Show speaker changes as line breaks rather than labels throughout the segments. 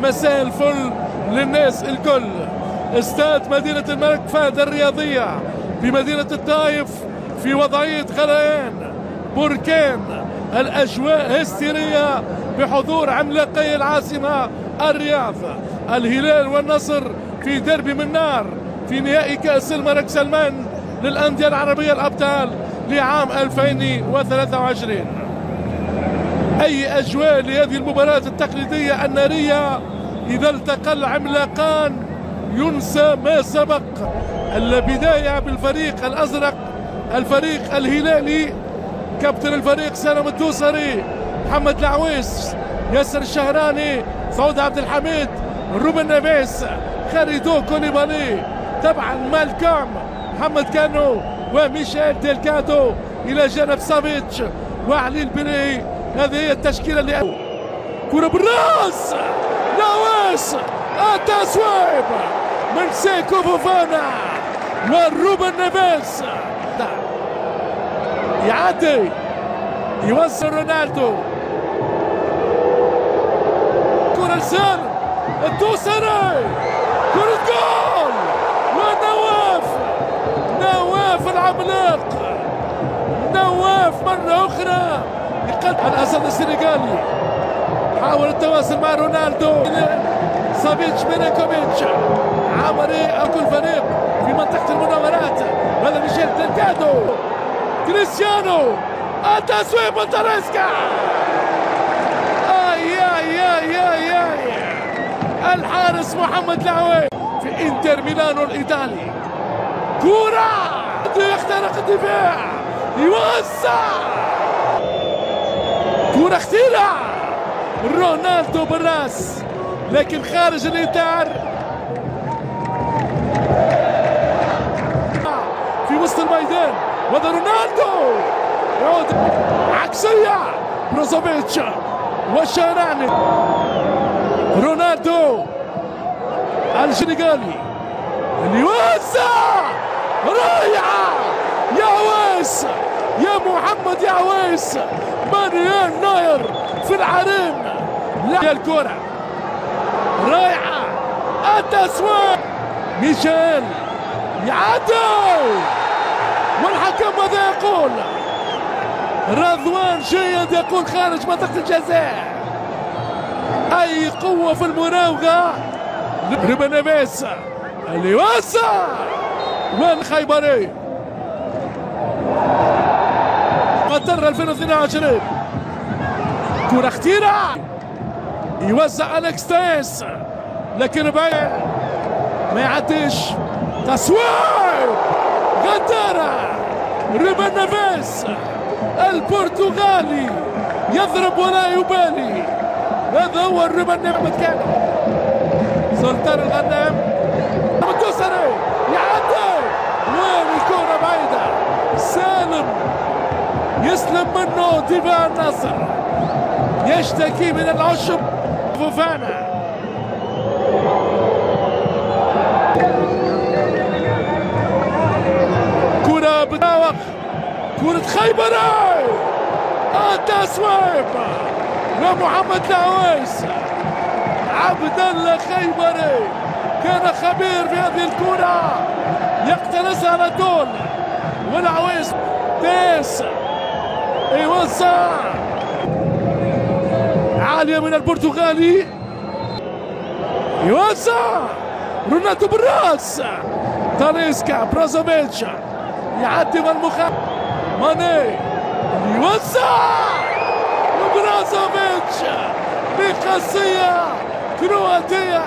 مساء الفل للناس الكل. استاد مدينة الملك فهد الرياضية بمدينة الطائف في وضعية غليان بركان. الأجواء هستيرية بحضور عملاقي العاصمة الرياض، الهلال والنصر في دربي من نار في نهائي كأس الملك سلمان للأندية العربية الأبطال لعام 2023. أي أجواء لهذه المباراة التقليدية النارية إذا التقى العملاقان ينسى ما سبق. البداية بالفريق الأزرق، الفريق الهلالي، كابتن الفريق سالم الدوسري، محمد العويس، ياسر الشهراني، سعود عبد الحميد، روبن نيفيز، خالدو كوليبالي، طبعا مالكوم، محمد كانو وميشيل ديلكادو إلى جانب سافيتش وعلي البري. هذه هي التشكيلة اللي كرة بالراس، نواس، التسويب من سيكو فوفانا وروبن نيفيز، يعدي يوصل رونالدو، كرة لسالم الدوسري، كرة جول، ونواف العملاق، نواف مرة أخرى يقدم الأسد السنغالي، حاول التواصل مع رونالدو، سافيتش ميلينكوفيتش، عمري كل فريق في منطقة المناورات. هذا ميشيل ديلكادو، كريستيانو، التسويب من تاليسكا، الحارس محمد العويس في انتر ميلانو الايطالي. كرة يخترق الدفاع، يوسع، كرة اختراع رونالدو بالراس لكن خارج الاطار في وسط الميدان. وهذا رونالدو يعود عكسية، بروزوفيتش والشهراني، رونالدو السنغالي اللي يوسع، رائعة يا عويس، يا محمد يا عويس، مانويل نوير في العرين، لا الكرة رائعة، التسويق، ميشيل يعدي، والحكم ماذا يقول؟ رضوان جيد يقول خارج منطقة الجزاء. أي قوة في المراوغة، روبن نيفيز اللي يوسع، والخيبري قطر 2022، كرة اختراع، يوزع أليكس تايس لكن بعيد ما يعديش، تسويق، غدارة، روبن نيفيز البرتغالي يضرب ولا يبالي. هذا هو روبن نيفيز، كان سلطان الغنام، الدوسري يعدي، وين الكرة بعيدة، سالم يسلم منه دفاع النصر، يشتكي من العشب فوفانا. كرة بتراوغ، كرة خيبري، التسويب ومحمد العويس، عبد الله خيبري كان خبير في هذه الكرة، يقتنصها على طول، والعويس تيس يوزع، عالية من البرتغالي، يوزع، رونالدو بالراس، تاليسكا، بروزوفيتش يعدي والمخالف، ماني يوزع، وبروزوفيتش بقصية كرواتية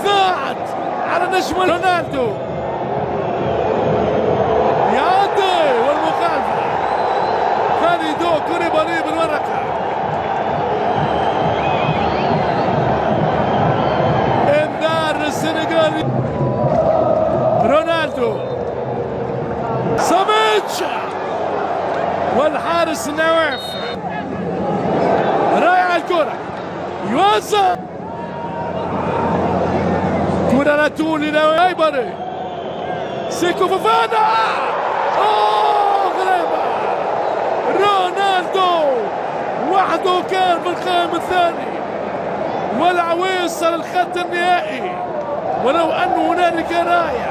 ضاعت على نجم رونالدو، يعدي والمخالفة، خالدو كوليبالي بالورقة، انذار السنغالي، رونالدو، سافيتش والحارس نواف، رائعة الكرة، يوزع، كرة لا تول لنواف، سيكو فوفانا، غريبة، رونالدو وحده كان في القائم الثاني، والعويص للخط النهائي ولو أن هنالك راية.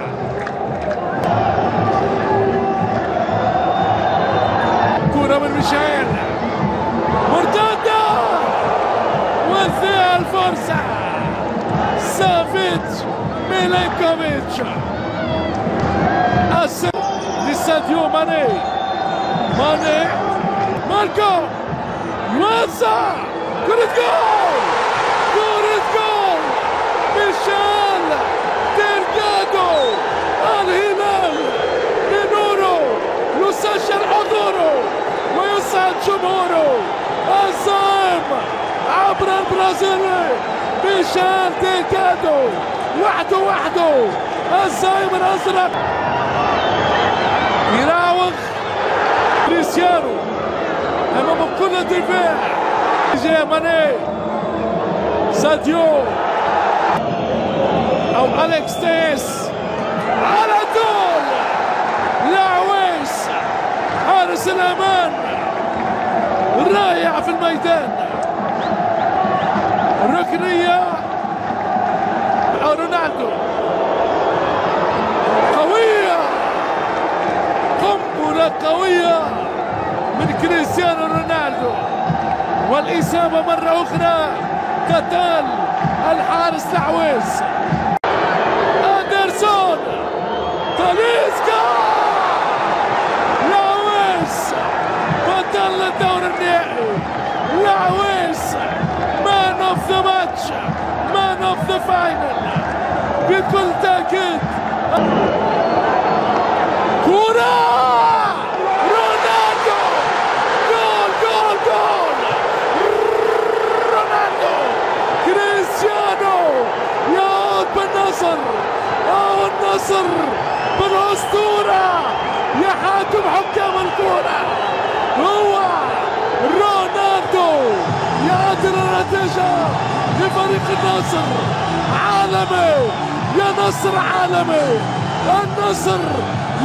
كرة من ميشيل مرتدة وفيها الفرصة. سافيتش ميلينكوفيتش لساديو ماني ماركو يوزع كرة جول ميشيل ديلغادو. الهلال بنوره يسجل حضوره ويسعد جمهوره. الزعيم عبر البرازيلي ميشيل ديلغادو وحده الزعيم الازرق يراوغ كريستيانو امام كل الدفاع. جاء ماني ساديو او اليكس تيس على طول. العويس حارس الامان رائع في الميدان. ركنيه رونالدو قويه، قنبله قويه من كريستيانو رونالدو. والإصابة مرة أخرى قتال الحارس العويس. أندرسون تاليسكا العويس بطل الدور النهائي. العويس مان اوف ذا ماتش، مان اوف ذا فاينل بكل تأكيد. كرة النصر بالأسطورة يحاكم حكام الكرة. هو رونالدو يعدل النتيجة لفريق النصر. عالمي يا نصر، عالمي. النصر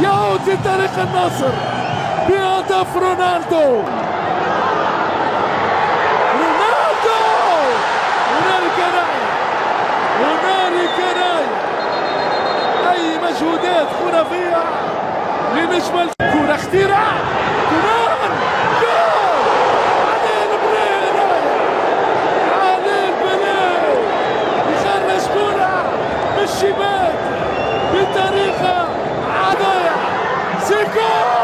يعود لتاريخ النصر بهدف رونالدو. هنالك راية، هنالك راية. أي مجهودات خرافية لنجم. كرة اختراع كمان جول. علي البلي يخرج كرة من الشباك بطريقة عادية. سيكو